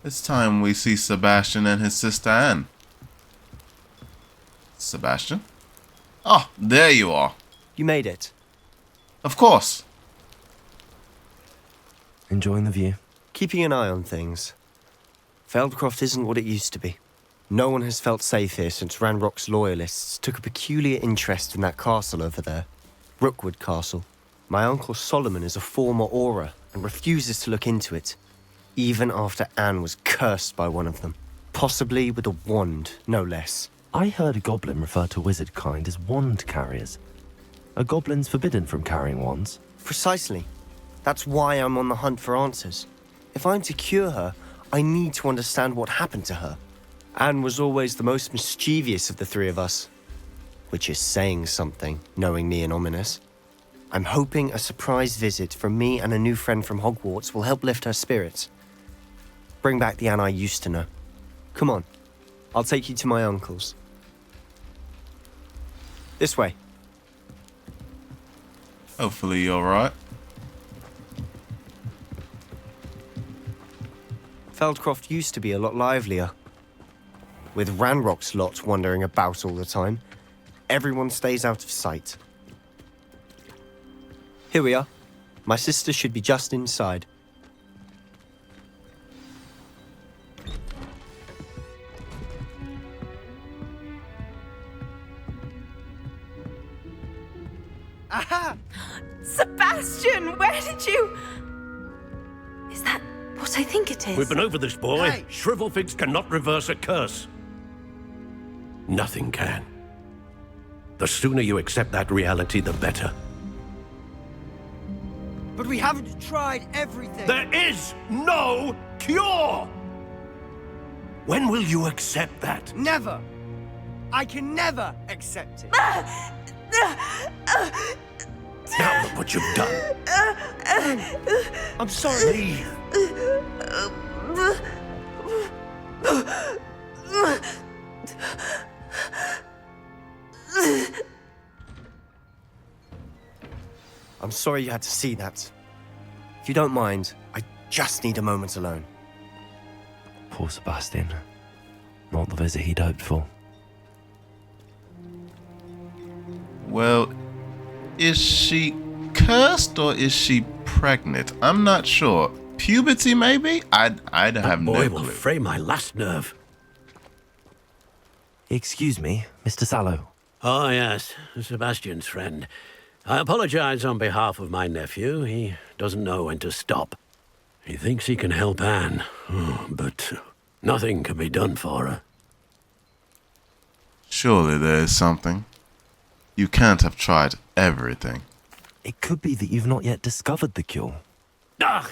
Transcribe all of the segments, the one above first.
It's time we see Sebastian and his sister Anne. Sebastian? Oh, there you are. You made it. Of course. Enjoying the view? Keeping an eye on things. Feldcroft isn't what it used to be. No one has felt safe here since Ranrock's loyalists took a peculiar interest in that castle over there. Rookwood Castle. My uncle Solomon is a former Auror and refuses to look into it, even after Anne was cursed by one of them. Possibly with a wand, no less. I heard a goblin refer to wizard kind as wand carriers. Are goblins forbidden from carrying wands? Precisely. That's why I'm on the hunt for answers. If I'm to cure her, I need to understand what happened to her. Anne was always the most mischievous of the three of us. Which is saying something, knowing me and Ominous. I'm hoping a surprise visit from me and a new friend from Hogwarts will help lift her spirits. Bring back the Anne I used to know. Come on, I'll take you to my uncle's. This way. Hopefully you're right. Feldcroft used to be a lot livelier. With Ranrock's lot wandering about all the time, everyone stays out of sight. Here we are. My sister should be just inside. Aha! Sebastian, where did you... Is that what I think it is? We've been over this, boy. Hey. Shrivelfix cannot reverse a curse. Nothing can. The sooner you accept that reality, the better. But we haven't tried everything. There is no cure! When will you accept that? Never. I can never accept it. Now look what you've done. I'm sorry. Leave. I'm sorry you had to see that. If you don't mind, I just need a moment alone. Poor Sebastian. Not the visit he'd hoped for. Well, is she cursed or is she pregnant? I'm not sure. Puberty, maybe? I'd have That no boy will clue. fray my last nerve. Excuse me, Mr. Sallow. Oh, yes, Sebastian's friend. I apologize on behalf of my nephew. He doesn't know when to stop. He thinks he can help Anne, but nothing can be done for her. Surely there is something. You can't have tried everything. It could be that you've not yet discovered the cure. Ah,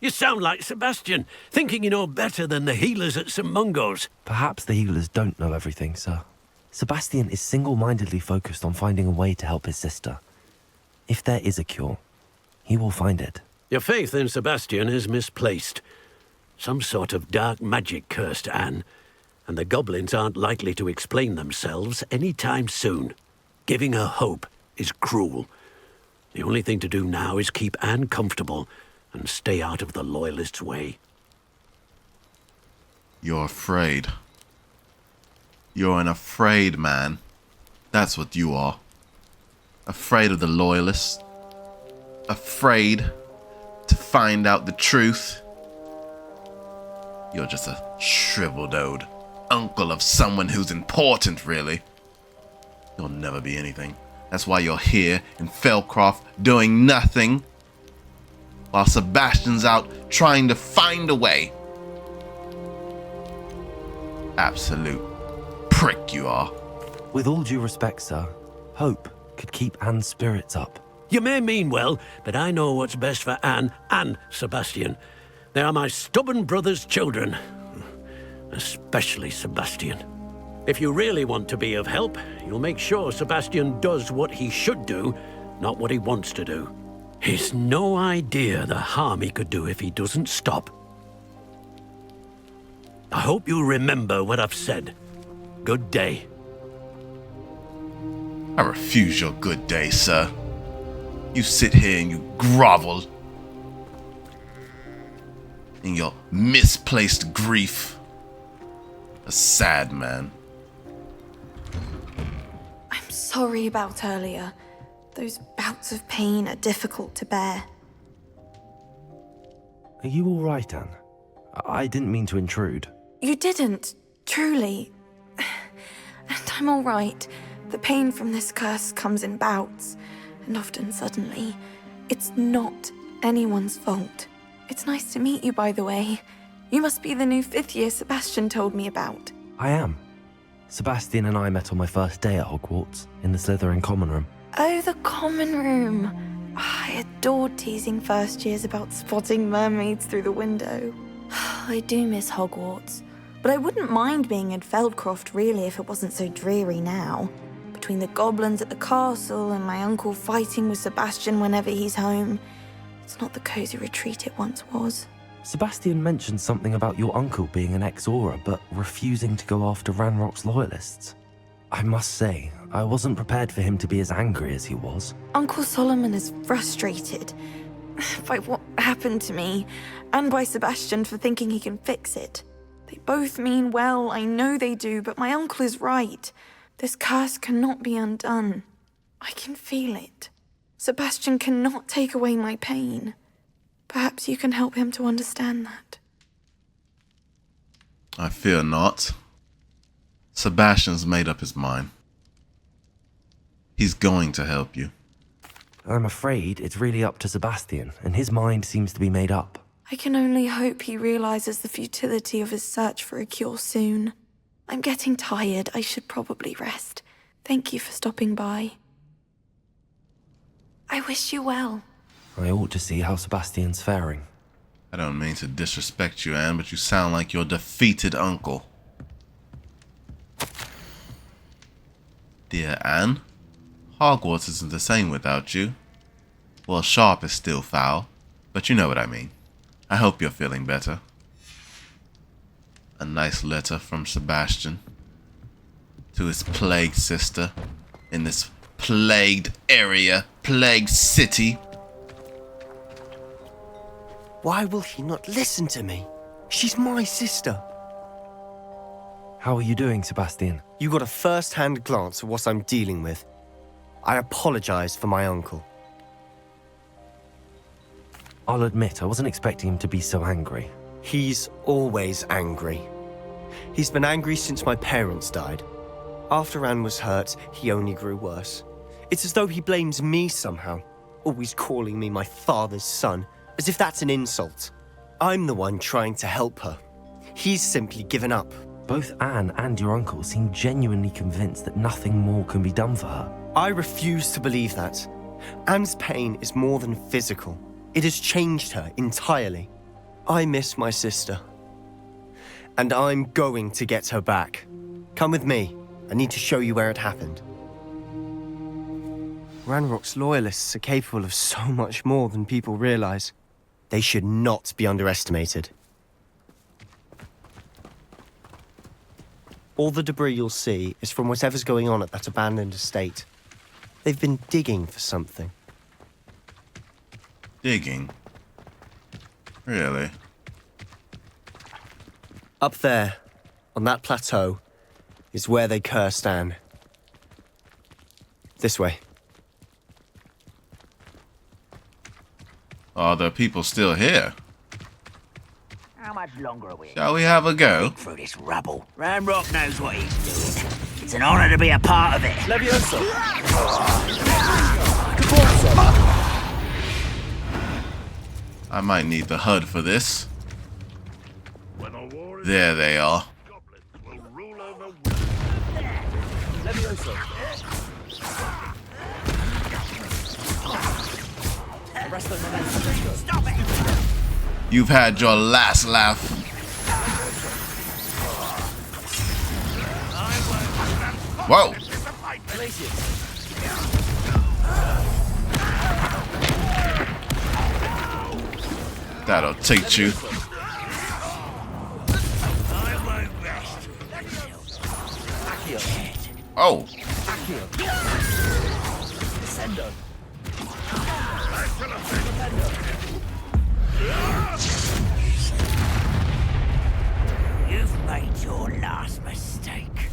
you sound like Sebastian, thinking you know better than the healers at St. Mungo's. Perhaps the healers don't know everything, sir. Sebastian is single-mindedly focused on finding a way to help his sister. If there is a cure, he will find it. Your faith in Sebastian is misplaced. Some sort of dark magic cursed Anne, and the goblins aren't likely to explain themselves any time soon. Giving her hope is cruel. The only thing to do now is keep Anne comfortable and stay out of the Loyalists' way. You're afraid. You're an afraid man. That's what you are. Afraid of the Loyalists. Afraid to find out the truth. You're just a shriveled old uncle of someone who's important, really. You'll never be anything. That's why you're here in Feldcroft doing nothing, while Sebastian's out trying to find a way. Absolute prick you are. With all due respect, sir, hope could keep Anne's spirits up. You may mean well, but I know what's best for Anne and Sebastian. They are my stubborn brother's children. Especially Sebastian. If you really want to be of help, you'll make sure Sebastian does what he should do, not what he wants to do. He's no idea the harm he could do if he doesn't stop. I hope you remember what I've said. Good day. I refuse your good day, sir. You sit here and you grovel. in your misplaced grief. A sad man. I'm sorry about earlier. Those bouts of pain are difficult to bear. Are you all right, Anne? I didn't mean to intrude. You didn't, truly. And I'm all right. The pain from this curse comes in bouts, and often suddenly. It's not anyone's fault. It's nice to meet you, by the way. You must be the new 5th year Sebastian told me about. I am. Sebastian and I met on my first day at Hogwarts, in the Slytherin common room. Oh, the common room. I adored teasing first years about spotting mermaids through the window. I do miss Hogwarts, but I wouldn't mind being in Feldcroft really if it wasn't so dreary now. Between the goblins at the castle and my uncle fighting with Sebastian whenever he's home, it's not the cozy retreat it once was. Sebastian mentioned something about your uncle being an ex-Auror, but refusing to go after Ranrock's loyalists. I must say, I wasn't prepared for him to be as angry as he was. Uncle Solomon is frustrated by what happened to me, and by Sebastian for thinking he can fix it. They both mean well, I know they do, but my uncle is right. This curse cannot be undone. I can feel it. Sebastian cannot take away my pain. Perhaps you can help him to understand that. I fear not. Sebastian's made up his mind. He's going to help you. I'm afraid it's really up to Sebastian, and his mind seems to be made up. I can only hope he realizes the futility of his search for a cure soon. I'm getting tired. I should probably rest. Thank you for stopping by. I wish you well. I ought to see how Sebastian's faring. I don't mean to disrespect you, Anne, but you sound like your defeated uncle. Dear Anne, Hogwarts isn't the same without you. Well, sharp is still foul, but you know what I mean. I hope you're feeling better. A nice letter from Sebastian to his plagued sister in this plagued area, plagued city. Why will he not listen to me? She's my sister. How are you doing, Sebastian? You got a first-hand glance at what I'm dealing with. I apologize for my uncle. I'll admit, I wasn't expecting him to be so angry. He's always angry. He's been angry since my parents died. After Anne was hurt, he only grew worse. It's as though he blames me somehow, always calling me my father's son, as if that's an insult. I'm the one trying to help her. He's simply given up. Both Anne and your uncle seem genuinely convinced that nothing more can be done for her. I refuse to believe that. Anne's pain is more than physical. It has changed her entirely. I miss my sister. And I'm going to get her back. Come with me. I need to show you where it happened. Ranrock's loyalists are capable of so much more than people realize. They should not be underestimated. All the debris you'll see is from whatever's going on at that abandoned estate. They've been digging for something. Digging? Really? Up there, on that plateau, is where they cursed Anne. This way. Are there people still here? How much longer are we? Shall we have a go? Through this rubble. Ranrock knows what he's doing. It's an honor to be a part of it. Leviosa! I might need the HUD for this. There they are. Leviosa! Stop it! You've had your last laugh. Whoa! That'll teach you. Oh! made your last mistake.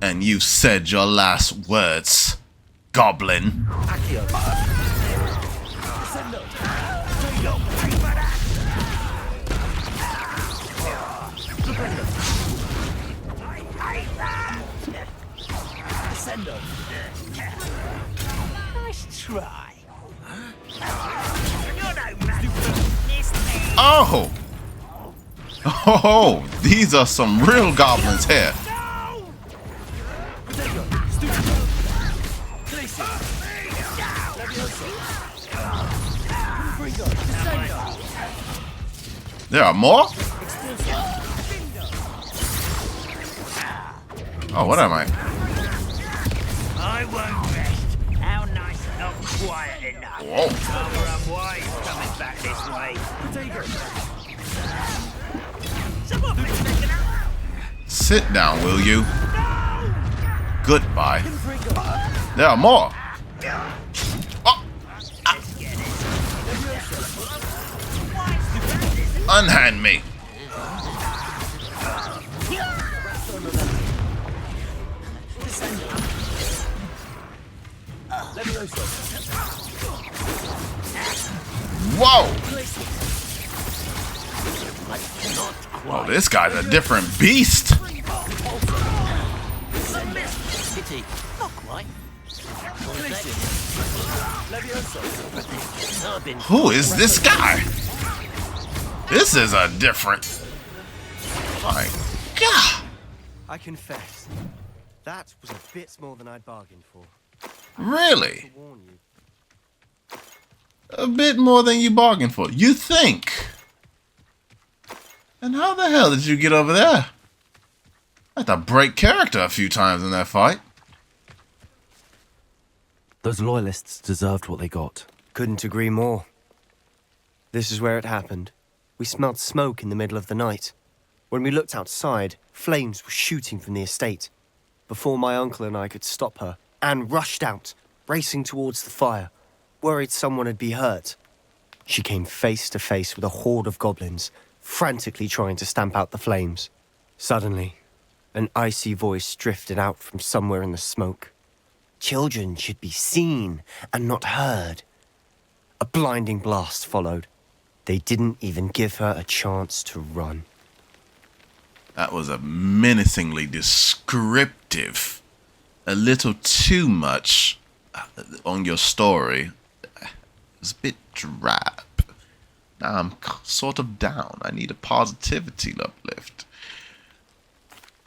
And you said your last words, goblin. Nice try. Oh! Oh, these are some real goblins here. There are more? Oh, what am I? I won't rest. How nice and not quiet enough. Whoa. Rather unwise coming back this way. Sit down, will you? Goodbye. There are more. Oh. Unhand me. Whoa! Oh, this guy's a different beast. Who is this guy? This is a different... My God! I confess, that was a bit more than I'd bargained for. Really? To warn you. A bit more than you bargained for. You think? And how the hell did you get over there? I had to break character a few times in that fight. Those loyalists deserved what they got. Couldn't agree more. This is where it happened. We smelled smoke in the middle of the night. When we looked outside, flames were shooting from the estate. Before my uncle and I could stop her, Anne rushed out, racing towards the fire, worried someone had been hurt. She came face to face with a horde of goblins, frantically trying to stamp out the flames. Suddenly, an icy voice drifted out from somewhere in the smoke. Children should be seen and not heard. A blinding blast followed. They didn't even give her a chance to run. That was a menacingly descriptive. A little too much on your story. It was a bit drab. Now I'm sort of down. I need a positivity uplift.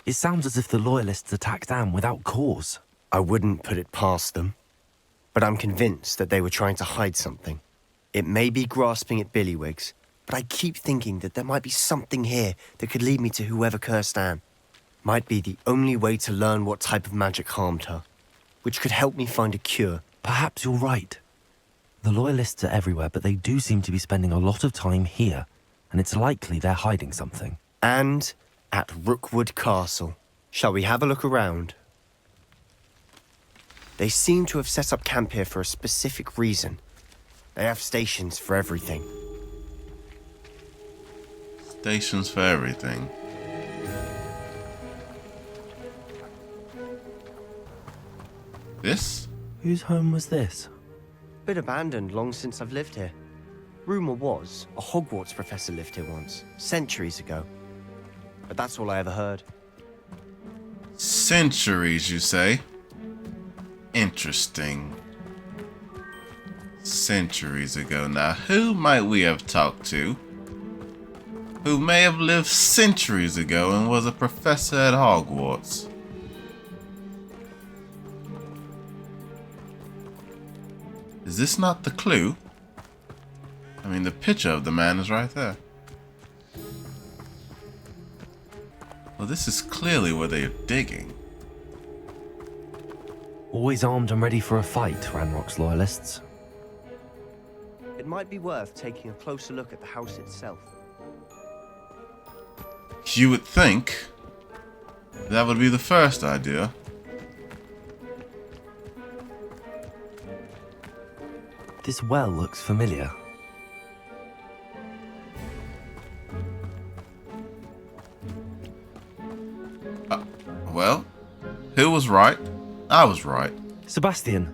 It sounds as if the loyalists attacked Anne without cause. I wouldn't put it past them, but I'm convinced that they were trying to hide something. It may be grasping at billywigs, but I keep thinking that there might be something here that could lead me to whoever cursed Anne. Might be the only way to learn what type of magic harmed her, which could help me find a cure. Perhaps you're right. The loyalists are everywhere, but they do seem to be spending a lot of time here, and it's likely they're hiding something. And at Rookwood Castle. Shall we have a look around? They seem to have set up camp here for a specific reason. They have stations for everything. Stations for everything. This? Whose home was this? Been abandoned long since I've lived here. Rumour was a Hogwarts professor lived here once, centuries ago. But that's all I ever heard. Centuries, you say? Interesting. Centuries ago. Now, who might we have talked to who may have lived centuries ago and was a professor at Hogwarts? Is this not the clue? I mean, the picture of the man is right there. Well, this is clearly where they are digging. Always armed and ready for a fight, Ranrock's loyalists. It might be worth taking a closer look at the house itself. You would think that would be the first idea. This well looks familiar. Well, who was right? I was right. Sebastian,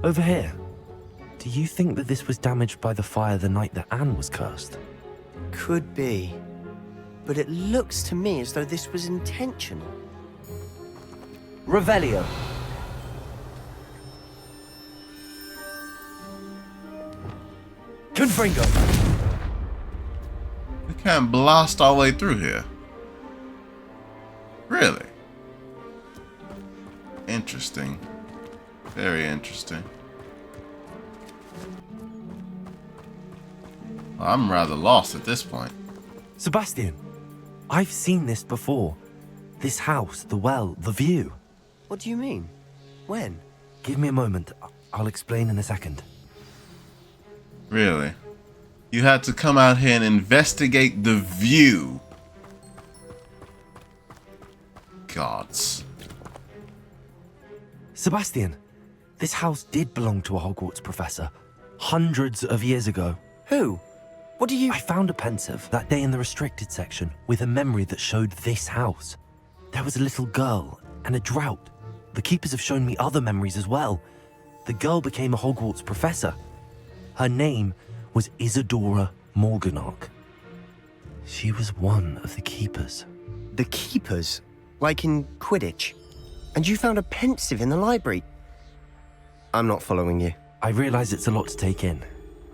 over here. Do you think that this was damaged by the fire the night that Anne was cursed? Could be. But it looks to me as though this was intentional. Revelio. Confringo. We can't blast our way through here. Really? Interesting. Very interesting. I'm rather lost at this point. Sebastian, I've seen this before. This house, the well, the view. What do you mean? When? Give me a moment. I'll explain in a second. Really? You had to come out here and investigate the view. Gods. Sebastian, this house did belong to a Hogwarts professor. Hundreds of years ago. Who? What do you... I found a pensive that day in the restricted section with a memory that showed this house. There was a little girl and a drought. The keepers have shown me other memories as well. The girl became a Hogwarts professor. Her name was Isadora Morganach. She was one of the keepers. The keepers? Like in Quidditch? And you found a pensive in the library? I'm not following you. I realize it's a lot to take in.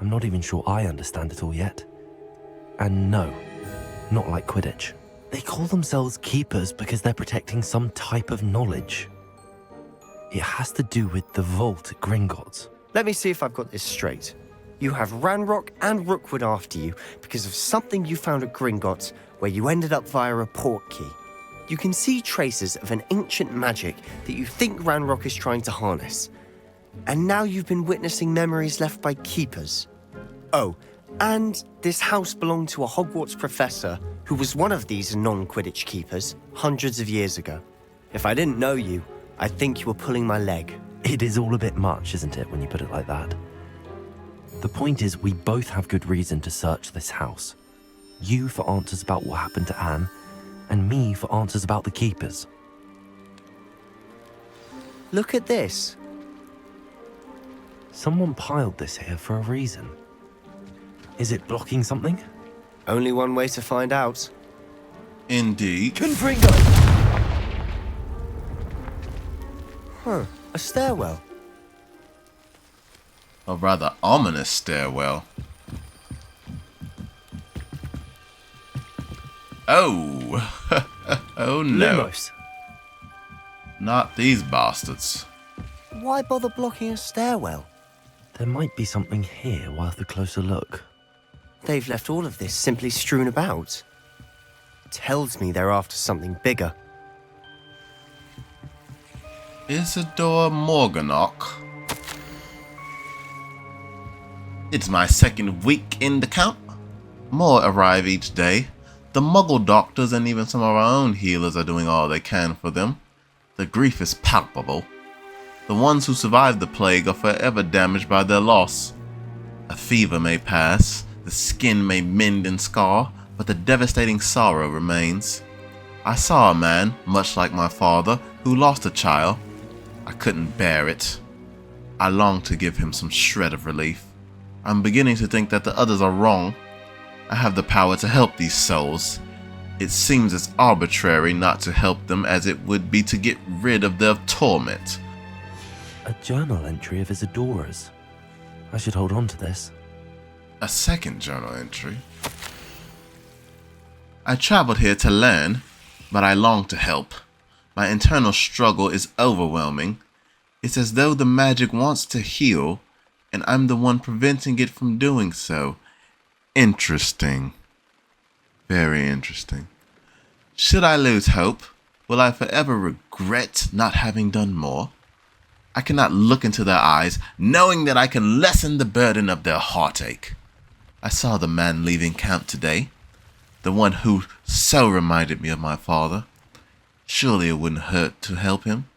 I'm not even sure I understand it all yet. And no, not like Quidditch. They call themselves keepers because they're protecting some type of knowledge. It has to do with the vault at Gringotts. Let me see if I've got this straight. You have Ranrock and Rookwood after you because of something you found at Gringotts where you ended up via a port key. You can see traces of an ancient magic that you think Ranrock is trying to harness. And now you've been witnessing memories left by keepers. Oh, and this house belonged to a Hogwarts professor who was one of these non-Quidditch keepers hundreds of years ago. If I didn't know you, I'd think you were pulling my leg. It is all a bit much, isn't it, when you put it like that? The point is, we both have good reason to search this house. You for answers about what happened to Anne, and me for answers about the keepers. Look at this. Someone piled this here for a reason. Is it blocking something? Only one way to find out. Indeed. Confringo. Huh, a stairwell. A rather ominous stairwell. Oh. Oh no. Lumos. Not these bastards. Why bother blocking a stairwell? There might be something here worth a closer look. They've left all of this simply strewn about. Tells me they're after something bigger. Isadora Morganach. It's my second week in the camp. More arrive each day. The Muggle doctors and even some of our own healers are doing all they can for them. The grief is palpable. The ones who survived the plague are forever damaged by their loss. A fever may pass, the skin may mend and scar, but the devastating sorrow remains. I saw a man, much like my father, who lost a child. I couldn't bear it. I longed to give him some shred of relief. I'm beginning to think that the others are wrong. I have the power to help these souls. It seems as arbitrary not to help them as it would be to get rid of their torment. A journal entry of Isadora's. I should hold on to this. A second journal entry. I traveled here to learn, but I long to help. My internal struggle is overwhelming. It's as though the magic wants to heal, and I'm the one preventing it from doing so. Interesting. Very interesting. Should I lose hope? Will I forever regret not having done more? I cannot look into their eyes, knowing that I can lessen the burden of their heartache. I saw the man leaving camp today, the one who so reminded me of my father. Surely it wouldn't hurt to help him.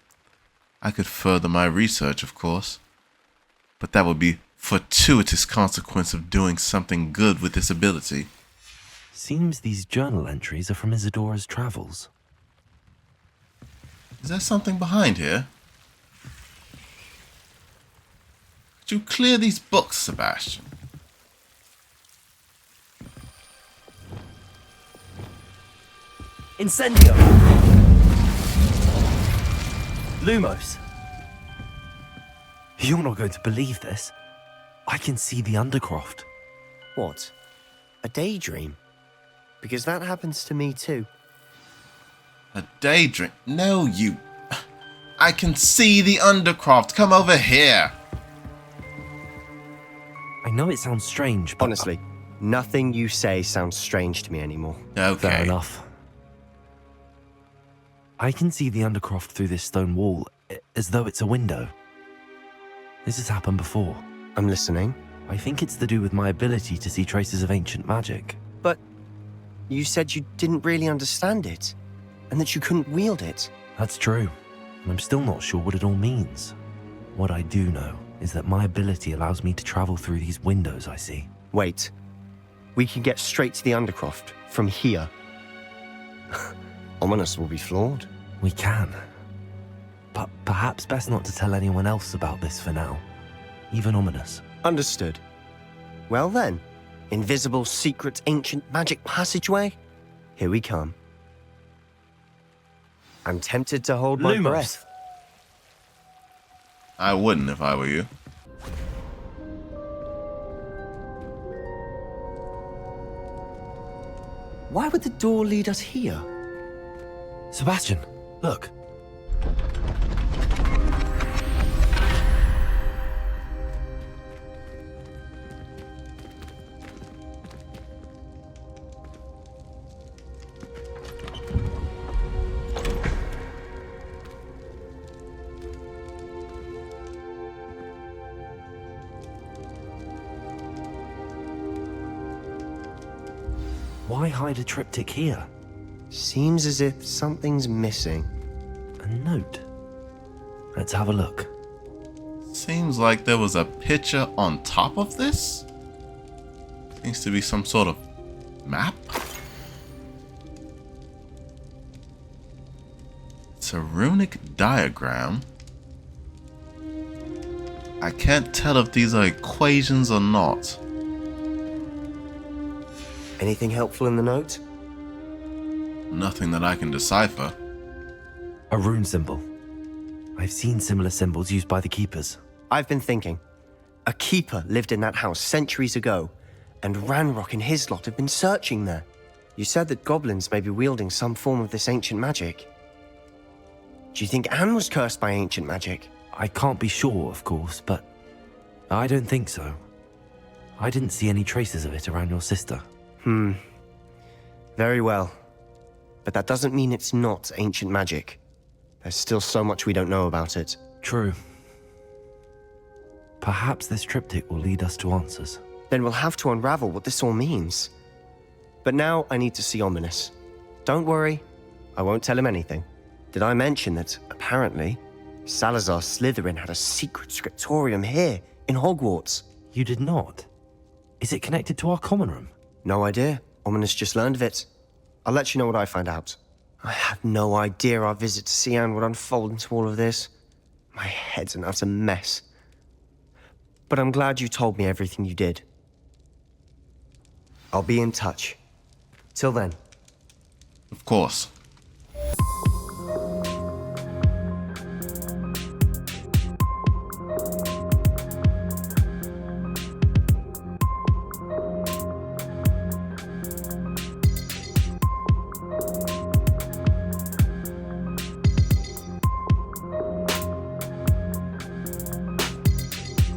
I could further my research, of course, but that would be fortuitous consequence of doing something good with this ability. Seems these journal entries are from Isadora's travels. Is there something behind here? Could you clear these books, Sebastian? Incendio! Lumos! You're not going to believe this. I can see the Undercroft. What? A daydream? Because that happens to me too. A daydream? No, you... I can see the Undercroft. Come over here. I know it sounds strange, but... Honestly, nothing you say sounds strange to me anymore. Okay. Fair enough. I can see the Undercroft through this stone wall, as though it's a window. This has happened before. I'm listening. I think it's to do with my ability to see traces of ancient magic. But you said you didn't really understand it, and that you couldn't wield it. That's true, and I'm still not sure what it all means. What I do know is that my ability allows me to travel through these windows I see. Wait. We can get straight to the Undercroft from here. Ominous will be flawed. We can. But perhaps best not to tell anyone else about this for now. Even Ominous. Understood. Well then, invisible, secret, ancient magic passageway? Here we come. I'm tempted to hold my Lumos. breath. I wouldn't if I were you. Why would the door lead us here? Sebastian, look. Why hide a triptych here? Seems as if something's missing. A note. Let's have a look. Seems like there was a picture on top of this? Seems to be some sort of map? It's a runic diagram. I can't tell if these are equations or not. Anything helpful in the note? Nothing that I can decipher. A rune symbol. I've seen similar symbols used by the keepers. I've been thinking. A keeper lived in that house centuries ago, and Ranrock and his lot have been searching there. You said that goblins may be wielding some form of this ancient magic. Do you think Anne was cursed by ancient magic? I can't be sure, of course, but I don't think so. I didn't see any traces of it around your sister. Very well. But that doesn't mean it's not ancient magic. There's still so much we don't know about it. True. Perhaps this triptych will lead us to answers. Then we'll have to unravel what this all means. But now I need to see Ominous. Don't worry, I won't tell him anything. Did I mention that, apparently, Salazar Slytherin had a secret scriptorium here, in Hogwarts? You did not? Is it connected to our common room? No idea. Ominous just learned of it. I'll let you know what I find out. I had no idea our visit to Sian would unfold into all of this. My head's an utter mess. But I'm glad you told me everything you did. I'll be in touch. Till then. Of course.